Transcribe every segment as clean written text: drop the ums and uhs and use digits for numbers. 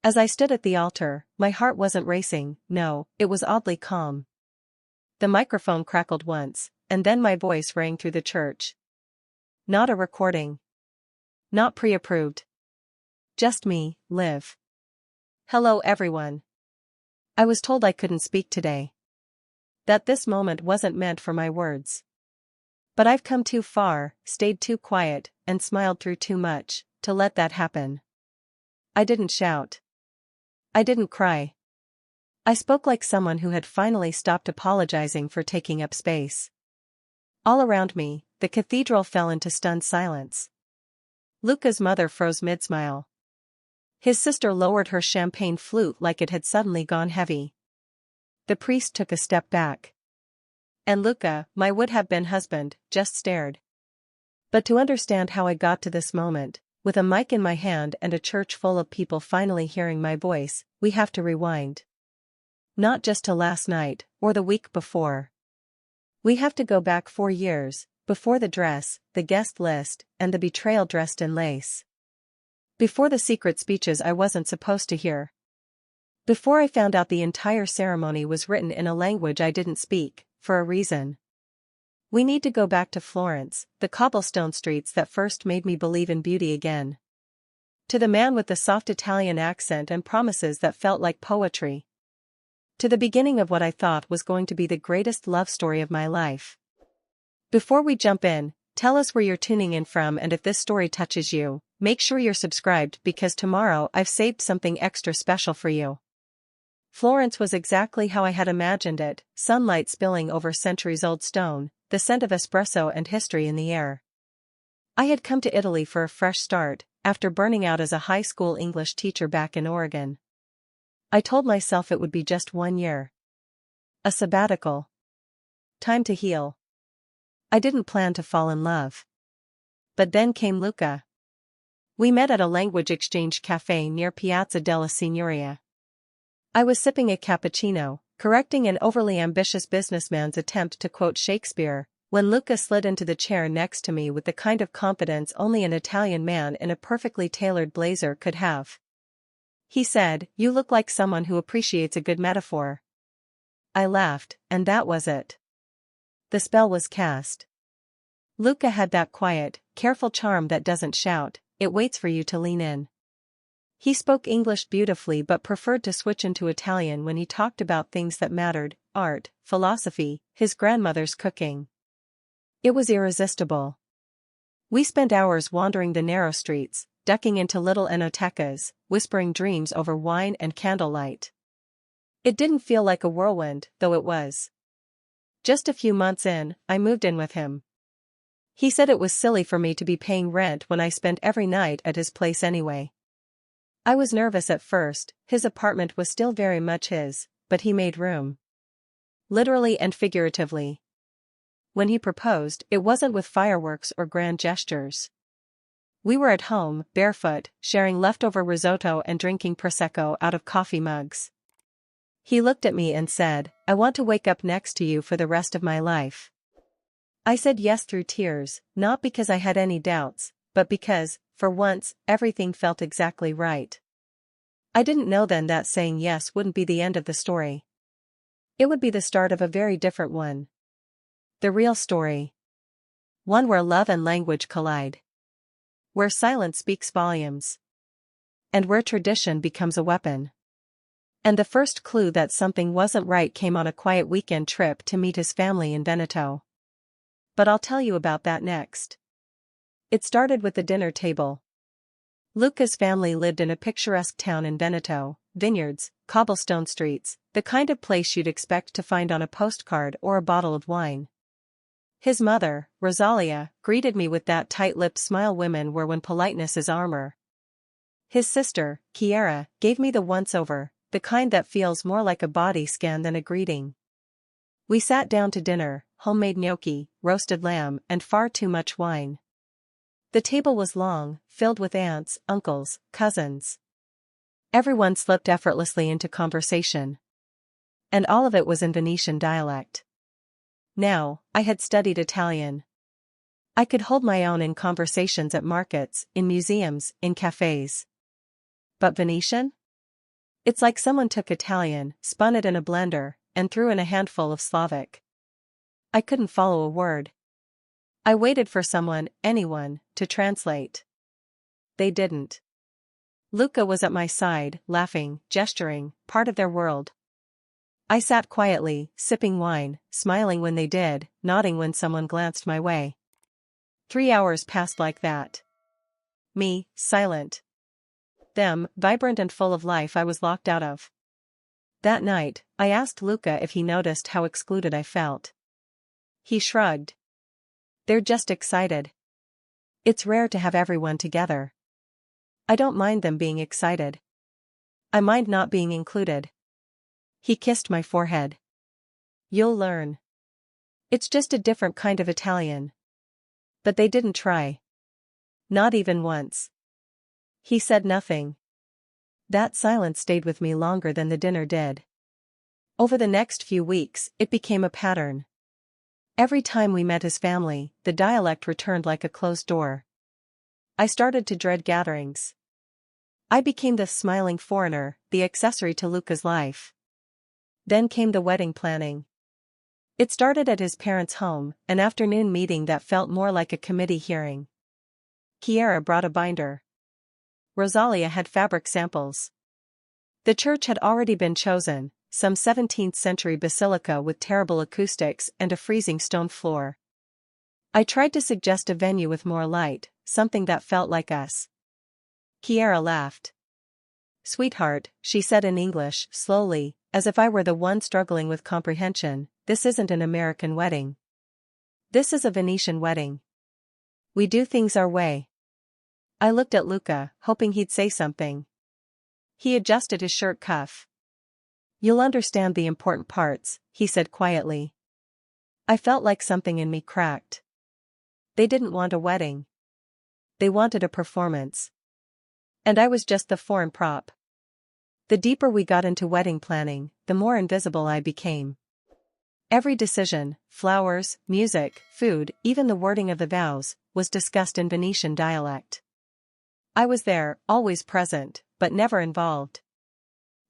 As I stood at the altar, my heart wasn't racing, no, it was oddly calm. The microphone crackled once, and then my voice rang through the church. Not a recording. Not pre-approved. Just me, Liv. Hello everyone. I was told I couldn't speak today. That this moment wasn't meant for my words. But I've come too far, stayed too quiet, and smiled through too much, to let that happen. I didn't shout. I didn't cry. I spoke like someone who had finally stopped apologizing for taking up space. All around me, the cathedral fell into stunned silence. Luca's mother froze mid-smile. His sister lowered her champagne flute like it had suddenly gone heavy. The priest took a step back. And Luca, my would-have-been husband, just stared. But to understand how I got to this moment, with a mic in my hand and a church full of people finally hearing my voice, we have to rewind. Not just to last night, or the week before. We have to go back 4 years, before the dress, the guest list, and the betrayal dressed in lace. Before the secret speeches I wasn't supposed to hear. Before I found out the entire ceremony was written in a language I didn't speak, for a reason. We need to go back to Florence, the cobblestone streets that first made me believe in beauty again. To the man with the soft Italian accent and promises that felt like poetry. To the beginning of what I thought was going to be the greatest love story of my life. Before we jump in, tell us where you're tuning in from, and if this story touches you, make sure you're subscribed because tomorrow I've saved something extra special for you. Florence was exactly how I had imagined it, sunlight spilling over centuries-old stone, the scent of espresso and history in the air. I had come to Italy for a fresh start, after burning out as a high school English teacher back in Oregon. I told myself it would be just 1 year. A sabbatical. Time to heal. I didn't plan to fall in love. But then came Luca. We met at a language exchange cafe near Piazza della Signoria. I was sipping a cappuccino, correcting an overly ambitious businessman's attempt to quote Shakespeare, when Luca slid into the chair next to me with the kind of confidence only an Italian man in a perfectly tailored blazer could have. He said, "You look like someone who appreciates a good metaphor." I laughed, and that was it. The spell was cast. Luca had that quiet, careful charm that doesn't shout, it waits for you to lean in. He spoke English beautifully but preferred to switch into Italian when he talked about things that mattered, art, philosophy, his grandmother's cooking. It was irresistible. We spent hours wandering the narrow streets, ducking into little enotecas, whispering dreams over wine and candlelight. It didn't feel like a whirlwind, though it was. Just a few months in, I moved in with him. He said it was silly for me to be paying rent when I spent every night at his place anyway. I was nervous at first, his apartment was still very much his, but he made room. Literally and figuratively. When he proposed, it wasn't with fireworks or grand gestures. We were at home, barefoot, sharing leftover risotto and drinking Prosecco out of coffee mugs. He looked at me and said, "I want to wake up next to you for the rest of my life." I said yes through tears, not because I had any doubts, but because, for once, everything felt exactly right. I didn't know then that saying yes wouldn't be the end of the story. It would be the start of a very different one. The real story. One where love and language collide. Where silence speaks volumes. And where tradition becomes a weapon. And the first clue that something wasn't right came on a quiet weekend trip to meet his family in Veneto. But I'll tell you about that next. It started with the dinner table. Luca's family lived in a picturesque town in Veneto, vineyards, cobblestone streets, the kind of place you'd expect to find on a postcard or a bottle of wine. His mother, Rosalia, greeted me with that tight-lipped smile women wear when politeness is armor. His sister, Chiara, gave me the once-over, the kind that feels more like a body scan than a greeting. We sat down to dinner, homemade gnocchi, roasted lamb, and far too much wine. The table was long, filled with aunts, uncles, cousins. Everyone slipped effortlessly into conversation. And all of it was in Venetian dialect. Now, I had studied Italian. I could hold my own in conversations at markets, in museums, in cafes. But Venetian? It's like someone took Italian, spun it in a blender, and threw in a handful of Slavic. I couldn't follow a word. I waited for someone, anyone, to translate. They didn't. Luca was at my side, laughing, gesturing, part of their world. I sat quietly, sipping wine, smiling when they did, nodding when someone glanced my way. 3 hours passed like that. Me, silent. Them, vibrant and full of life. I was locked out of. That night, I asked Luca if he noticed how excluded I felt. He shrugged. They're just excited. It's rare to have everyone together. I don't mind them being excited. I mind not being included. He kissed my forehead. You'll learn. It's just a different kind of Italian. But they didn't try. Not even once. He said nothing. That silence stayed with me longer than the dinner did. Over the next few weeks, it became a pattern. Every time we met his family, the dialect returned like a closed door. I started to dread gatherings. I became the smiling foreigner, the accessory to Luca's life. Then came the wedding planning. It started at his parents' home, an afternoon meeting that felt more like a committee hearing. Chiara brought a binder. Rosalia had fabric samples. The church had already been chosen, some 17th-century basilica with terrible acoustics and a freezing stone floor. I tried to suggest a venue with more light, something that felt like us. Chiara laughed. Sweetheart, she said in English, slowly, as if I were the one struggling with comprehension, this isn't an American wedding. This is a Venetian wedding. We do things our way. I looked at Luca, hoping he'd say something. He adjusted his shirt cuff. You'll understand the important parts, he said quietly. I felt like something in me cracked. They didn't want a wedding. They wanted a performance. And I was just the foreign prop. The deeper we got into wedding planning, the more invisible I became. Every decision, flowers, music, food, even the wording of the vows, was discussed in Venetian dialect. I was there, always present, but never involved.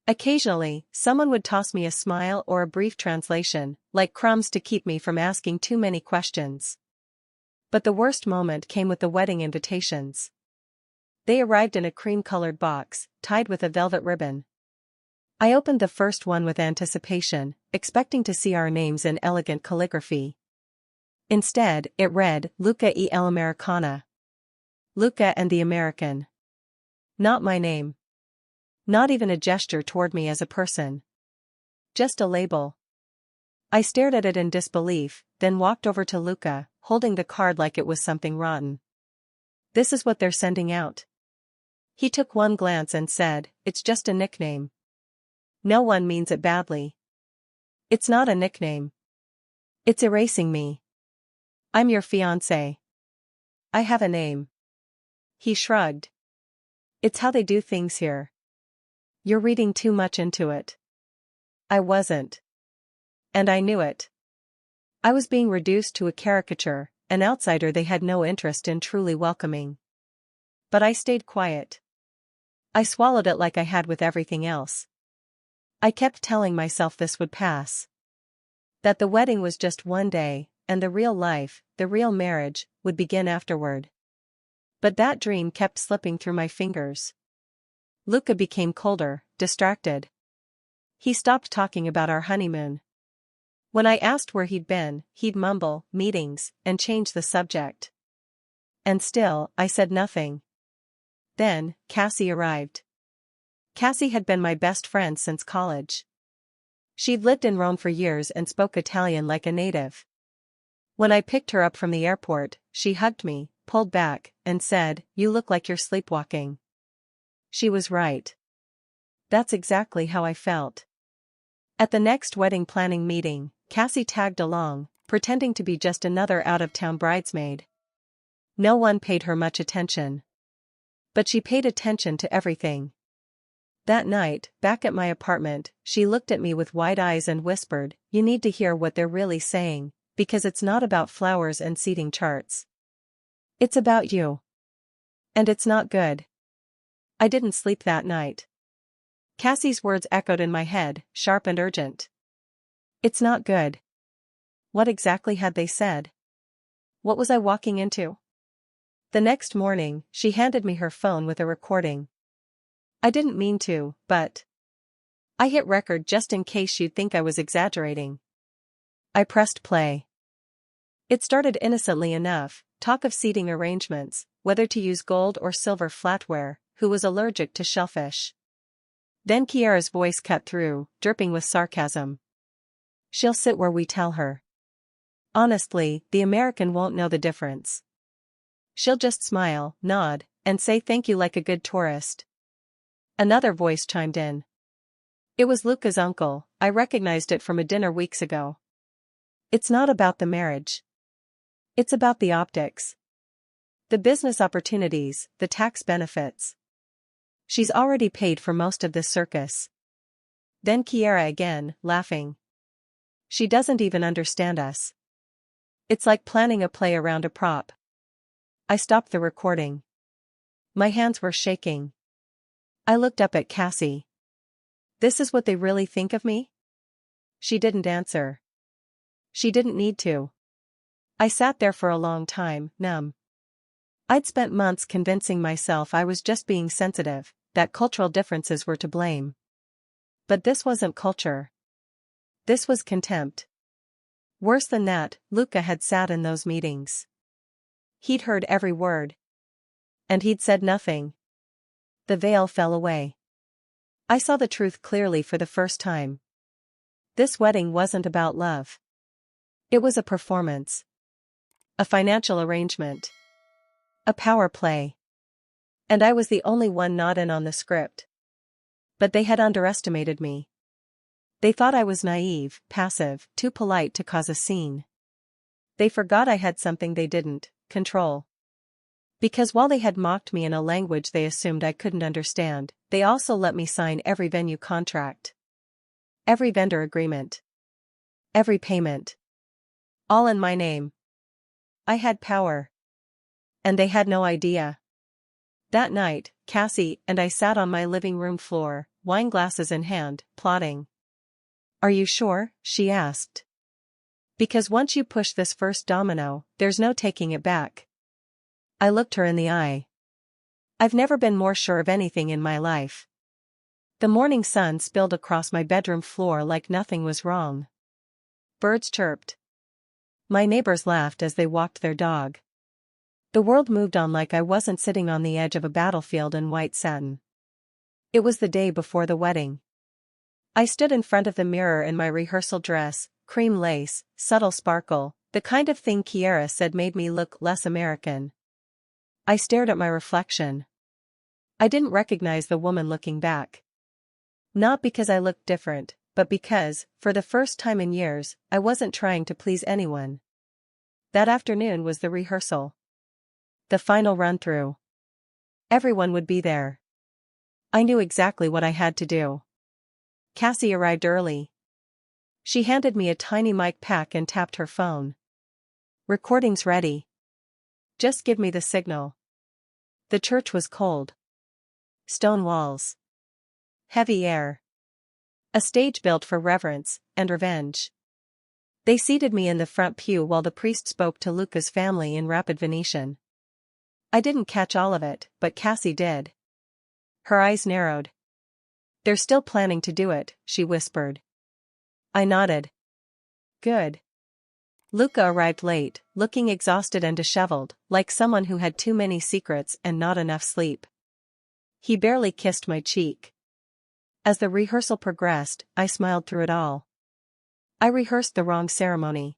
Occasionally, someone would toss me a smile or a brief translation, like crumbs to keep me from asking too many questions. But the worst moment came with the wedding invitations. They arrived in a cream-colored box, tied with a velvet ribbon. I opened the first one with anticipation, expecting to see our names in elegant calligraphy. Instead, it read, Luca e l'Americana. Luca and the American. Not my name. Not even a gesture toward me as a person. Just a label. I stared at it in disbelief, then walked over to Luca, holding the card like it was something rotten. This is what they're sending out. He took one glance and said, it's just a nickname. No one means it badly. It's not a nickname. It's erasing me. I'm your fiancé. I have a name. He shrugged. It's how they do things here. You're reading too much into it. I wasn't. And I knew it. I was being reduced to a caricature, an outsider they had no interest in truly welcoming. But I stayed quiet. I swallowed it like I had with everything else. I kept telling myself this would pass. That the wedding was just one day, and the real life, the real marriage, would begin afterward. But that dream kept slipping through my fingers. Luca became colder, distracted. He stopped talking about our honeymoon. When I asked where he'd been, he'd mumble, meetings, and change the subject. And still, I said nothing. Then, Cassie arrived. Cassie had been my best friend since college. She'd lived in Rome for years and spoke Italian like a native. When I picked her up from the airport, she hugged me, pulled back, and said, "You look like you're sleepwalking." She was right. That's exactly how I felt. At the next wedding planning meeting, Cassie tagged along, pretending to be just another out-of-town bridesmaid. No one paid her much attention. But she paid attention to everything. That night, back at my apartment, she looked at me with wide eyes and whispered, "You need to hear what they're really saying, because it's not about flowers and seating charts. It's about you. And it's not good." I didn't sleep that night. Cassie's words echoed in my head, sharp and urgent. It's not good. What exactly had they said? What was I walking into? The next morning, she handed me her phone with a recording. I didn't mean to, but I hit record just in case you'd think I was exaggerating. I pressed play. It started innocently enough, talk of seating arrangements, whether to use gold or silver flatware, who was allergic to shellfish. Then Kiara's voice cut through, dripping with sarcasm. She'll sit where we tell her. Honestly, the American won't know the difference. She'll just smile, nod, and say thank you like a good tourist. Another voice chimed in. It was Luca's uncle. I recognized it from a dinner weeks ago. It's not about the marriage. It's about the optics. The business opportunities, the tax benefits. She's already paid for most of this circus. Then Kiara again, laughing. She doesn't even understand us. It's like planning a play around a prop. I stopped the recording. My hands were shaking. I looked up at Cassie. This is what they really think of me? She didn't answer. She didn't need to. I sat there for a long time, numb. I'd spent months convincing myself I was just being sensitive, that cultural differences were to blame. But this wasn't culture. This was contempt. Worse than that, Luca had sat in those meetings. He'd heard every word. And he'd said nothing. The veil fell away. I saw the truth clearly for the first time. This wedding wasn't about love. It was a performance. A financial arrangement. A power play. And I was the only one not in on the script. But they had underestimated me. They thought I was naive, passive, too polite to cause a scene. They forgot I had something they didn't, control. Because while they had mocked me in a language they assumed I couldn't understand, they also let me sign every venue contract. Every vendor agreement. Every payment. All in my name. I had power. And they had no idea. That night, Cassie and I sat on my living room floor, wine glasses in hand, plotting. Are you sure? She asked. Because once you push this first domino, there's no taking it back. I looked her in the eye. I've never been more sure of anything in my life. The morning sun spilled across my bedroom floor like nothing was wrong. Birds chirped. My neighbors laughed as they walked their dog. The world moved on like I wasn't sitting on the edge of a battlefield in white satin. It was the day before the wedding. I stood in front of the mirror in my rehearsal dress, cream lace, subtle sparkle, the kind of thing Kiara said made me look less American. I stared at my reflection. I didn't recognize the woman looking back. Not because I looked different, but because, for the first time in years, I wasn't trying to please anyone. That afternoon was the rehearsal. The final run-through. Everyone would be there. I knew exactly what I had to do. Cassie arrived early. She handed me a tiny mic pack and tapped her phone. Recording's ready. Just give me the signal. The church was cold. Stone walls. Heavy air. A stage built for reverence and revenge. They seated me in the front pew while the priest spoke to Luca's family in rapid Venetian. I didn't catch all of it, but Cassie did. Her eyes narrowed. They're still planning to do it, she whispered. I nodded. Good. Luca arrived late, looking exhausted and disheveled, like someone who had too many secrets and not enough sleep. He barely kissed my cheek. As the rehearsal progressed, I smiled through it all. I rehearsed the wrong ceremony.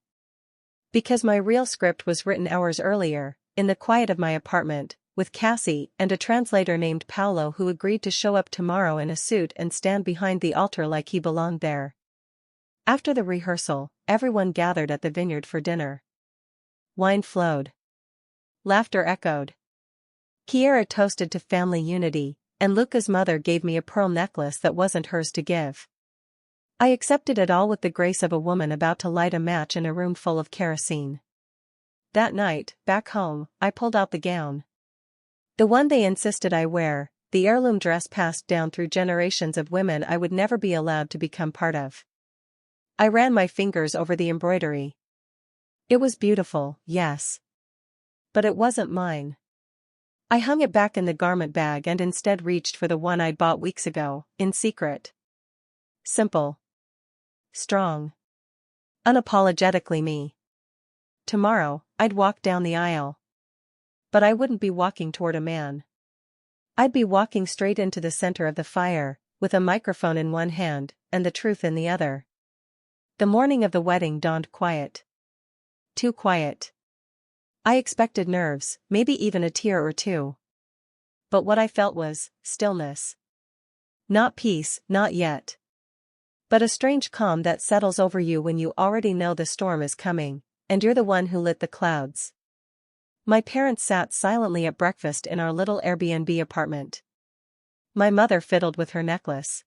Because my real script was written hours earlier, in the quiet of my apartment, with Cassie and a translator named Paolo who agreed to show up tomorrow in a suit and stand behind the altar like he belonged there. After the rehearsal, everyone gathered at the vineyard for dinner. Wine flowed. Laughter echoed. Kiara toasted to family unity, and Luca's mother gave me a pearl necklace that wasn't hers to give. I accepted it all with the grace of a woman about to light a match in a room full of kerosene. That night, back home, I pulled out the gown. The one they insisted I wear, the heirloom dress passed down through generations of women I would never be allowed to become part of. I ran my fingers over the embroidery. It was beautiful, yes. But it wasn't mine. I hung it back in the garment bag and instead reached for the one I'd bought weeks ago, in secret. Simple. Strong. Unapologetically me. Tomorrow, I'd walk down the aisle. But I wouldn't be walking toward a man. I'd be walking straight into the center of the fire, with a microphone in one hand, and the truth in the other. The morning of the wedding dawned quiet. Too quiet. I expected nerves, maybe even a tear or two. But what I felt was stillness. Not peace, not yet. But a strange calm that settles over you when you already know the storm is coming, and you're the one who lit the clouds. My parents sat silently at breakfast in our little Airbnb apartment. My mother fiddled with her necklace.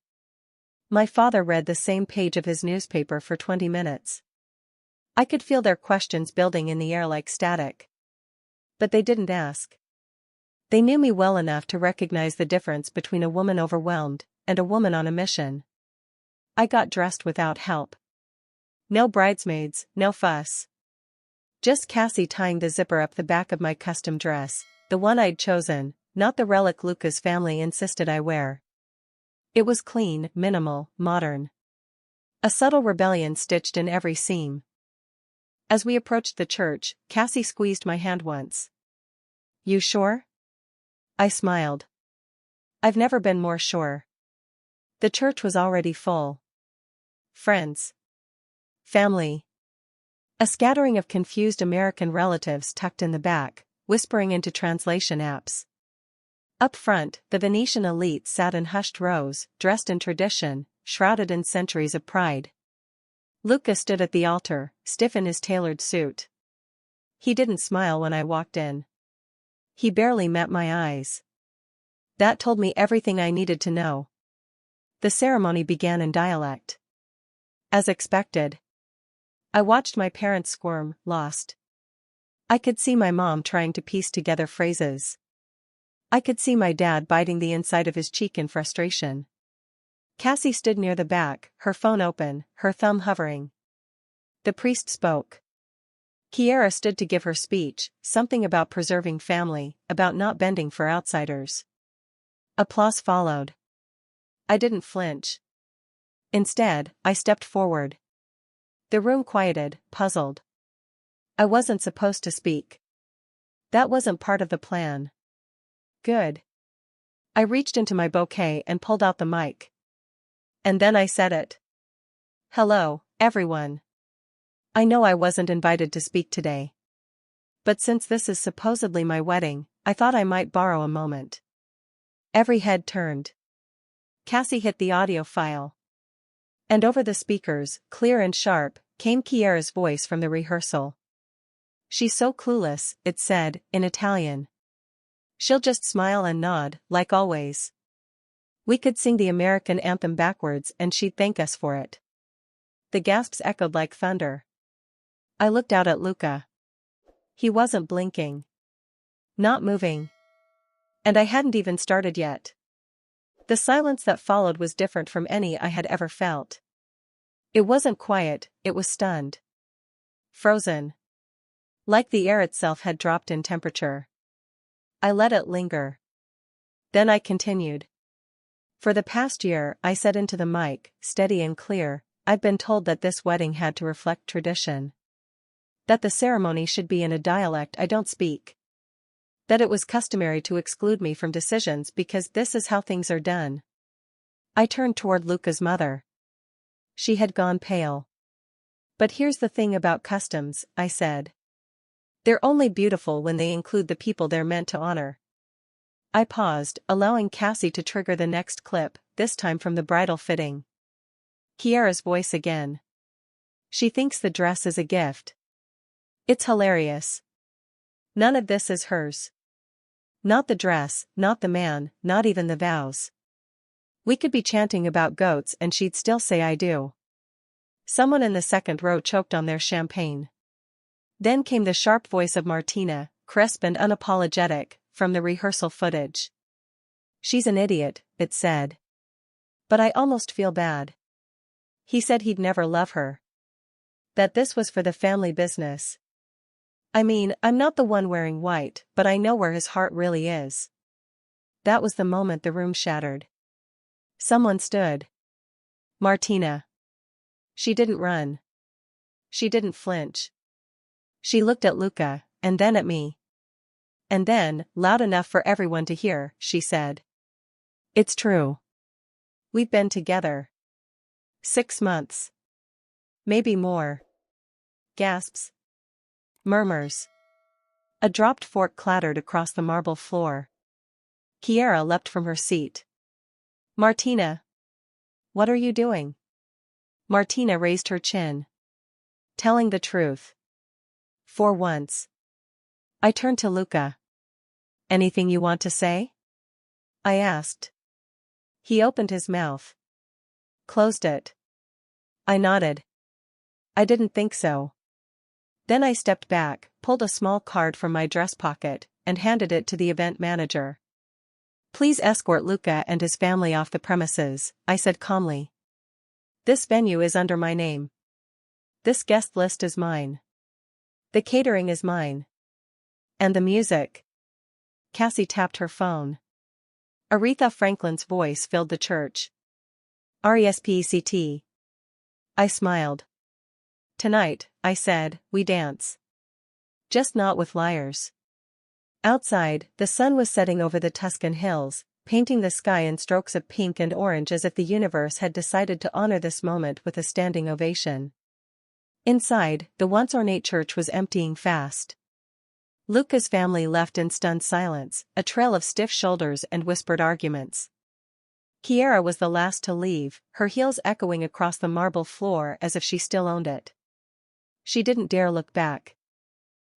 My father read the same page of his newspaper for 20 minutes. I could feel their questions building in the air like static. But they didn't ask. They knew me well enough to recognize the difference between a woman overwhelmed and a woman on a mission. I got dressed without help. No bridesmaids, no fuss. Just Cassie tying the zipper up the back of my custom dress, the one I'd chosen, not the relic Luca's family insisted I wear. It was clean, minimal, modern. A subtle rebellion stitched in every seam. As we approached the church, Cassie squeezed my hand once. You sure? I smiled. I've never been more sure. The church was already full. Friends. Family. A scattering of confused American relatives tucked in the back, whispering into translation apps. Up front, the Venetian elite sat in hushed rows, dressed in tradition, shrouded in centuries of pride. Luca stood at the altar, stiff in his tailored suit. He didn't smile when I walked in. He barely met my eyes. That told me everything I needed to know. The ceremony began in dialect. As expected. I watched my parents squirm, lost. I could see my mom trying to piece together phrases. I could see my dad biting the inside of his cheek in frustration. Cassie stood near the back, her phone open, her thumb hovering. The priest spoke. Kiara stood to give her speech, something about preserving family, about not bending for outsiders. Applause followed. I didn't flinch. Instead, I stepped forward. The room quieted, puzzled. I wasn't supposed to speak. That wasn't part of the plan. Good. I reached into my bouquet and pulled out the mic. And then I said it. Hello, everyone. I know I wasn't invited to speak today. But since this is supposedly my wedding, I thought I might borrow a moment. Every head turned. Cassie hit the audio file. And over the speakers, clear and sharp, came Chiara's voice from the rehearsal. She's so clueless, it said, in Italian. She'll just smile and nod, like always. We could sing the American anthem backwards and she'd thank us for it. The gasps echoed like thunder. I looked out at Luca. He wasn't blinking. Not moving. And I hadn't even started yet. The silence that followed was different from any I had ever felt. It wasn't quiet, it was stunned. Frozen. Like the air itself had dropped in temperature. I let it linger. Then I continued. For the past year, I said into the mic, steady and clear, I've been told that this wedding had to reflect tradition. That the ceremony should be in a dialect I don't speak. That it was customary to exclude me from decisions because this is how things are done. I turned toward Luca's mother. She had gone pale. But here's the thing about customs, I said. They're only beautiful when they include the people they're meant to honor. I paused, allowing Cassie to trigger the next clip, this time from the bridal fitting. Chiara's voice again. She thinks the dress is a gift. It's hilarious. None of this is hers. Not the dress, not the man, not even the vows. We could be chanting about goats and she'd still say I do. Someone in the second row choked on their champagne. Then came the sharp voice of Martina, crisp and unapologetic, from the rehearsal footage. She's an idiot, it said. But I almost feel bad. He said he'd never love her. That this was for the family business. I mean, I'm not the one wearing white, but I know where his heart really is. That was the moment the room shattered. Someone stood. Martina. She didn't run. She didn't flinch. She looked at Luca, and then at me. And then, loud enough for everyone to hear, she said. It's true. We've been together. 6 months. Maybe more. Gasps. Murmurs. A dropped fork clattered across the marble floor. Kiera leapt from her seat. Martina. What are you doing? Martina raised her chin. Telling the truth. For once. I turned to Luca. Anything you want to say? I asked. He opened his mouth. Closed it. I nodded. I didn't think so. Then I stepped back, pulled a small card from my dress pocket, and handed it to the event manager. Please escort Luca and his family off the premises, I said calmly. This venue is under my name. This guest list is mine. The catering is mine. And the music. Cassie tapped her phone. Aretha Franklin's voice filled the church. RESPECT. I smiled. Tonight, I said, we dance. Just not with liars. Outside, the sun was setting over the Tuscan hills, painting the sky in strokes of pink and orange as if the universe had decided to honor this moment with a standing ovation. Inside, the once ornate church was emptying fast. Luca's family left in stunned silence, a trail of stiff shoulders and whispered arguments. Kiera was the last to leave, her heels echoing across the marble floor as if she still owned it. She didn't dare look back.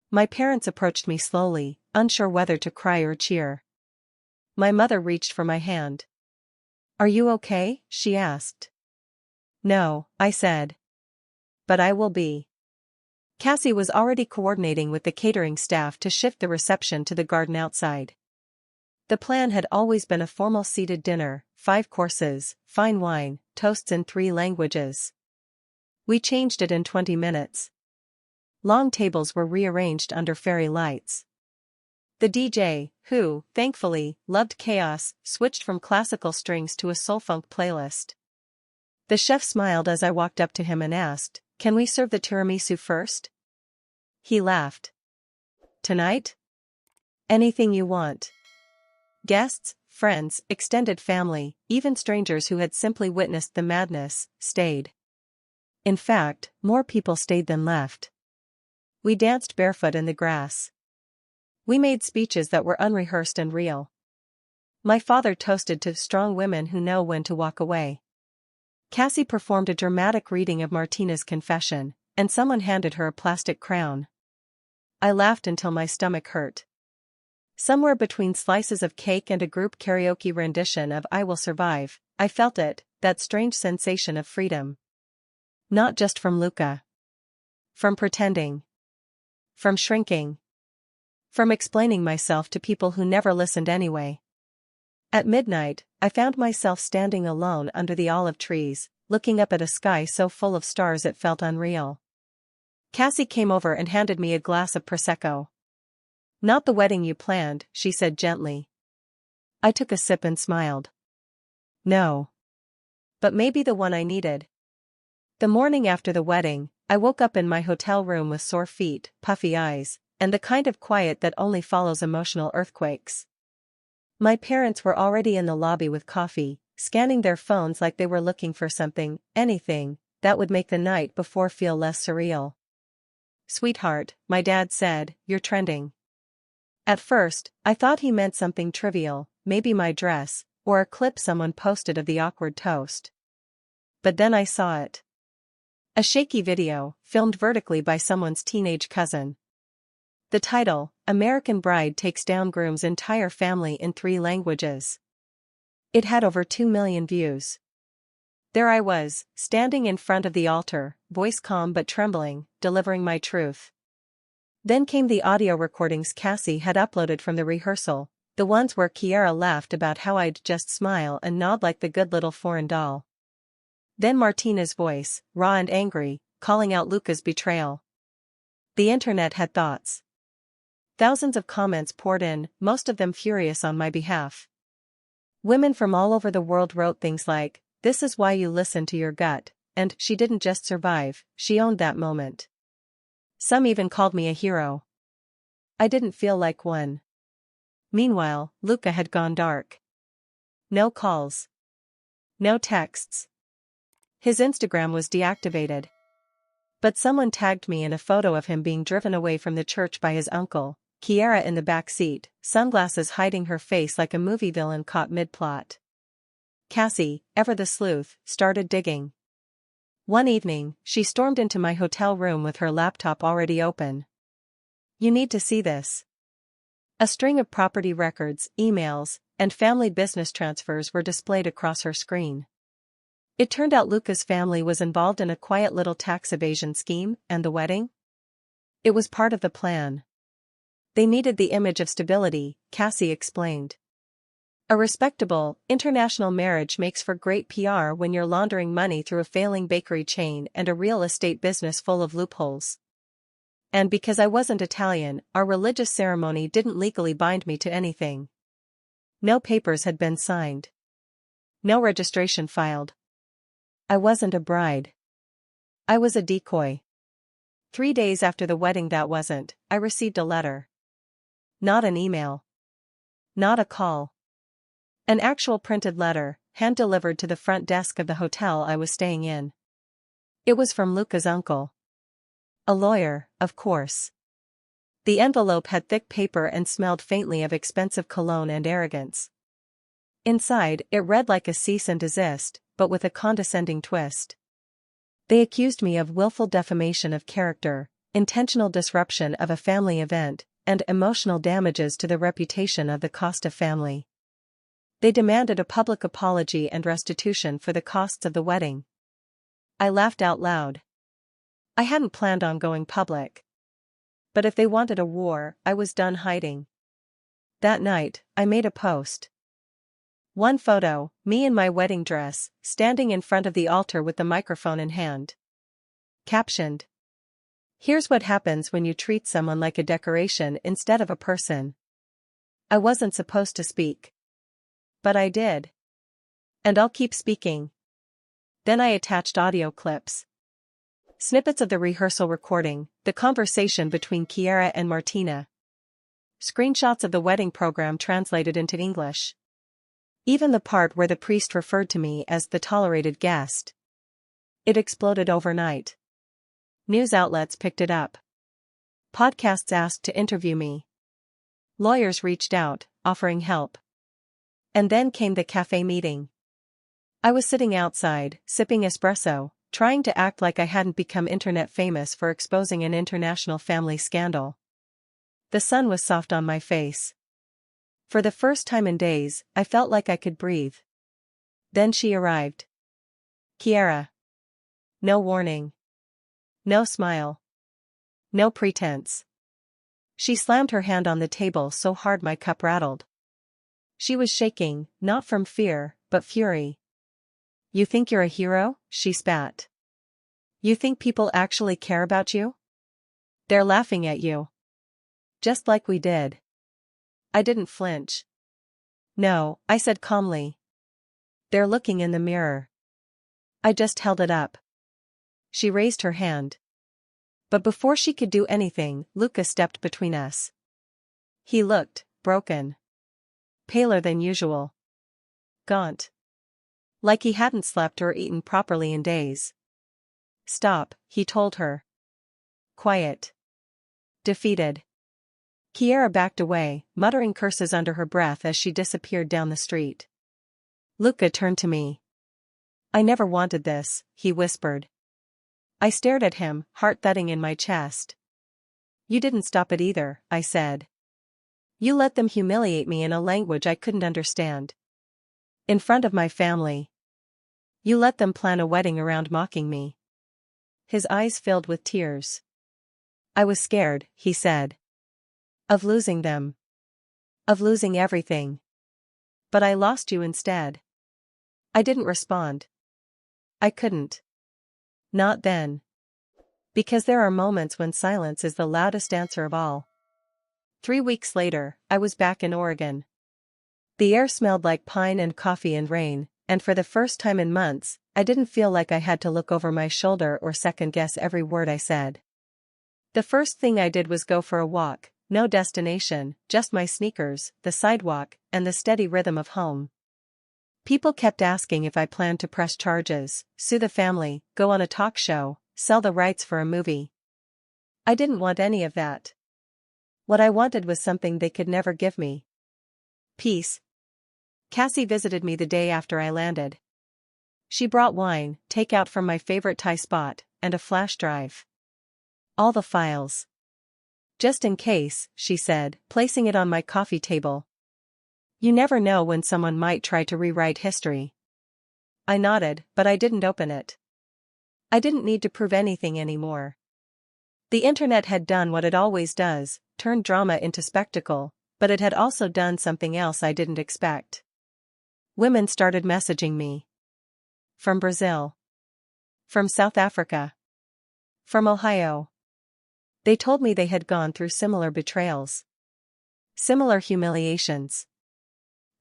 My parents approached me slowly, unsure whether to cry or cheer. My mother reached for my hand. Are you okay? She asked. No, I said. But I will be. Cassie was already coordinating with the catering staff to shift the reception to the garden outside. The plan had always been a formal seated dinner, 5 courses, fine wine, toasts in 3 languages. We changed it in 20 minutes. Long tables were rearranged under fairy lights. The DJ, who, thankfully, loved chaos, switched from classical strings to a soul-funk playlist. The chef smiled as I walked up to him and asked, "Can we serve the tiramisu first?" He laughed. Tonight? Anything you want. Guests, friends, extended family, even strangers who had simply witnessed the madness, stayed. In fact, more people stayed than left. We danced barefoot in the grass. We made speeches that were unrehearsed and real. My father toasted to strong women who know when to walk away. Cassie performed a dramatic reading of Martina's confession, and someone handed her a plastic crown. I laughed until my stomach hurt. Somewhere between slices of cake and a group karaoke rendition of I Will Survive, I felt it, that strange sensation of freedom. Not just from Luca. From pretending. From shrinking. From explaining myself to people who never listened anyway. At midnight, I found myself standing alone under the olive trees, looking up at a sky so full of stars it felt unreal. Cassie came over and handed me a glass of Prosecco. Not the wedding you planned, she said gently. I took a sip and smiled. No. But maybe the one I needed. The morning after the wedding, I woke up in my hotel room with sore feet, puffy eyes, and the kind of quiet that only follows emotional earthquakes. My parents were already in the lobby with coffee, scanning their phones like they were looking for something, anything, that would make the night before feel less surreal. Sweetheart, my dad said, you're trending. At first, I thought he meant something trivial, maybe my dress, or a clip someone posted of the awkward toast. But then I saw it. A shaky video, filmed vertically by someone's teenage cousin. The title, American Bride Takes Down Groom's Entire Family in 3 languages. It had over 2 million views. There I was, standing in front of the altar, voice calm but trembling, delivering my truth. Then came the audio recordings Cassie had uploaded from the rehearsal, The ones where Kiara laughed about how I'd just smile and nod like the good little foreign doll. Then Martina's voice, raw and angry, calling out Luca's betrayal. The internet had thoughts. Thousands of comments poured in, most of them furious on my behalf. Women from all over the world wrote things like, "This is why you listen to your gut," and "She didn't just survive, she owned that moment." Some even called me a hero. I didn't feel like one. Meanwhile, Luca had gone dark. No calls. No texts. His Instagram was deactivated. But someone tagged me in a photo of him being driven away from the church by his uncle, Kiara in the back seat, sunglasses hiding her face like a movie villain caught mid-plot. Cassie, ever the sleuth, started digging. One evening, she stormed into my hotel room with her laptop already open. "You need to see this." A string of property records, emails, and family business transfers were displayed across her screen. It turned out Luca's family was involved in a quiet little tax evasion scheme, and the wedding? It was part of the plan. They needed the image of stability, Cassie explained. A respectable, international marriage makes for great PR when you're laundering money through a failing bakery chain and a real estate business full of loopholes. And because I wasn't Italian, our religious ceremony didn't legally bind me to anything. No papers had been signed. No registration filed. I wasn't a bride. I was a decoy. 3 days after the wedding I received a letter. Not an email. Not a call. An actual printed letter, hand-delivered to the front desk of the hotel I was staying in. It was from Luca's uncle. A lawyer, of course. The envelope had thick paper and smelled faintly of expensive cologne and arrogance. Inside, it read like a cease and desist, but with a condescending twist. They accused me of willful defamation of character, intentional disruption of a family event, and emotional damages to the reputation of the Costa family. They demanded a public apology and restitution for the costs of the wedding. I laughed out loud. I hadn't planned on going public. But if they wanted a war, I was done hiding. That night, I made a post. One photo, me in my wedding dress, standing in front of the altar with the microphone in hand. Captioned: "Here's what happens when you treat someone like a decoration instead of a person." I wasn't supposed to speak. But I did. And I'll keep speaking. Then I attached audio clips. Snippets of the rehearsal recording, the conversation between Kiara and Martina. Screenshots of the wedding program translated into English. Even the part where the priest referred to me as the tolerated guest. It exploded overnight. News outlets picked it up. Podcasts asked to interview me. Lawyers reached out, offering help. And then came the cafe meeting. I was sitting outside, sipping espresso, trying to act like I hadn't become internet famous for exposing an international family scandal. The sun was soft on my face. For the first time in days, I felt like I could breathe. Then she arrived. Kiara. No warning. No smile. No pretense. She slammed her hand on the table so hard my cup rattled. She was shaking, not from fear, but fury. "You think you're a hero?" she spat. "You think people actually care about you? They're laughing at you. Just like we did." I didn't flinch. "No," I said calmly. "They're looking in the mirror." I just held it up. She raised her hand. But before she could do anything, Luca stepped between us. He looked broken. Paler than usual. Gaunt. Like he hadn't slept or eaten properly in days. "Stop," he told her. Quiet. Defeated. Kiara backed away, muttering curses under her breath as she disappeared down the street. Luca turned to me. "I never wanted this," he whispered. I stared at him, heart thudding in my chest. "You didn't stop it either," I said. "You let them humiliate me in a language I couldn't understand. In front of my family. You let them plan a wedding around mocking me." His eyes filled with tears. "I was scared," he said. "Of losing them. Of losing everything. But I lost you instead. I didn't respond. I couldn't. Not then. Because there are moments when silence is the loudest answer of all. 3 weeks later, I was back in Oregon. The air smelled like pine and coffee and rain, and for the first time in months, I didn't feel like I had to look over my shoulder or second-guess every word I said. The first thing I did was go for a walk, no destination, just my sneakers, the sidewalk, and the steady rhythm of home. People kept asking if I planned to press charges, sue the family, go on a talk show, sell the rights for a movie. I didn't want any of that. What I wanted was something they could never give me. Peace. Cassie visited me the day after I landed. She brought wine, takeout from my favorite Thai spot, and a flash drive. All the files. Just in case, she said, placing it on my coffee table. You never know when someone might try to rewrite history. I nodded, but I didn't open it. I didn't need to prove anything anymore. The internet had done what it always does, turned drama into spectacle, but it had also done something else I didn't expect. Women started messaging me. From Brazil. From South Africa. From Ohio. They told me they had gone through similar betrayals. Similar humiliations.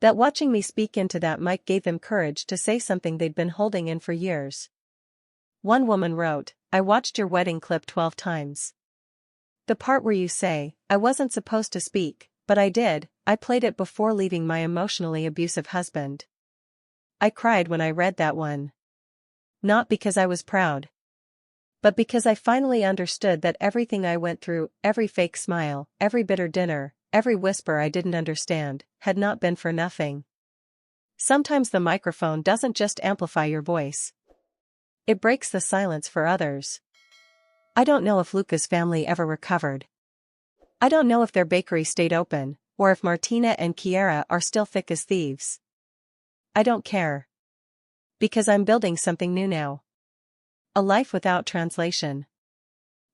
That watching me speak into that mic gave them courage to say something they'd been holding in for years. One woman wrote, I watched your wedding clip 12 times. The part where you say, I wasn't supposed to speak, but I did, I played it before leaving my emotionally abusive husband. I cried when I read that one. Not because I was proud. But because I finally understood that everything I went through, every fake smile, every bitter dinner, every whisper I didn't understand, had not been for nothing. Sometimes the microphone doesn't just amplify your voice. It breaks the silence for others. I don't know if Luca's family ever recovered. I don't know if their bakery stayed open, or if Martina and Kiara are still thick as thieves. I don't care. Because I'm building something new now. A life without translation.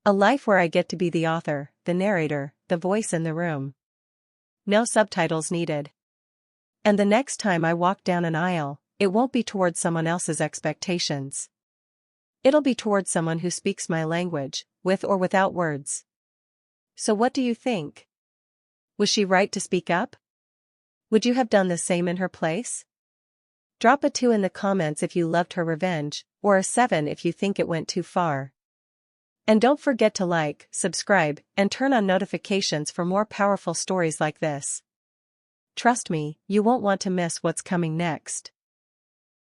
A life where I get to be the author, the narrator, the voice in the room. No subtitles needed. And the next time I walk down an aisle, it won't be towards someone else's expectations. It'll be towards someone who speaks my language, with or without words. So what do you think? Was she right to speak up? Would you have done the same in her place? Drop a 2 in the comments if you loved her revenge, or a 7 if you think it went too far. And don't forget to like, subscribe, and turn on notifications for more powerful stories like this. Trust me, you won't want to miss what's coming next.